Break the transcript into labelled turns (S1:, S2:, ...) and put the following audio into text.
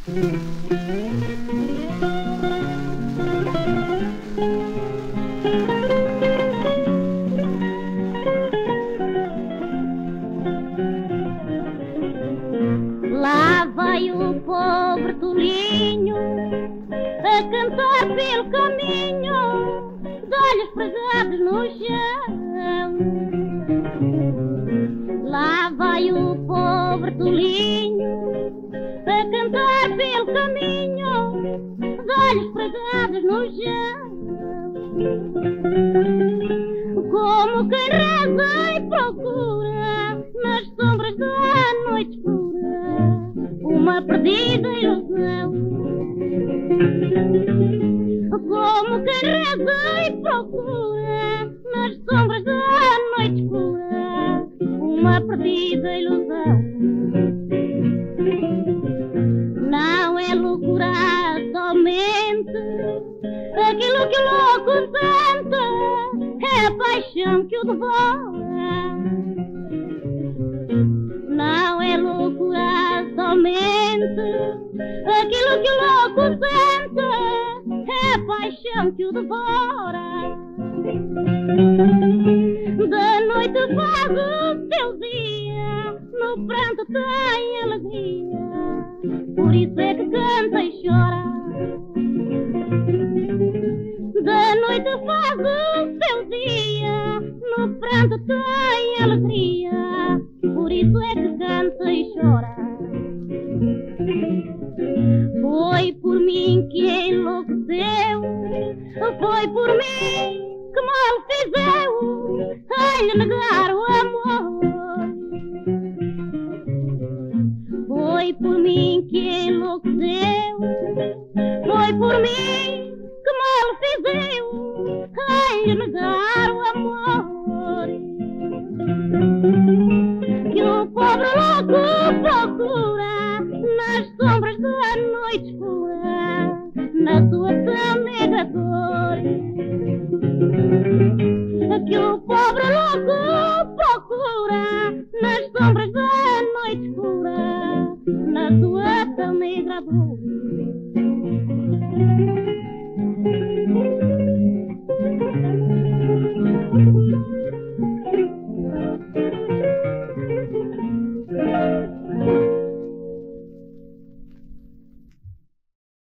S1: Lá vai o pobre tolinho a cantar pelo caminho, de olhos pregados no chão. Lá vai o pobre tolinho a cantar pelo caminho, de olhos pregados no chão. Como quem reza e procura nas sombras da noite escura uma perdida ilusão. Como quem reza e procura nas sombras da noite escura uma perdida ilusão. Não é loucura somente aquilo que o louco sente, é a paixão que o devora. Não é loucura somente aquilo que o louco sente, é a paixão que o devora. Da noite faz o seu dia, no pranto tem alegria, por isso é que canta e chora. Da noite faz o seu dia, no pranto tem alegria, por isso é que canta e chora. Foi por mim que enlouqueceu, foi por mim que mal fizeu em lhe negar o amor. Foi por mim que enlouqueceu, foi por mim que mal fizeu em lhe negar o amor. Que o pobre louco procura nas sombras da noite escura, na sua tão negra dor. Que o pobre louco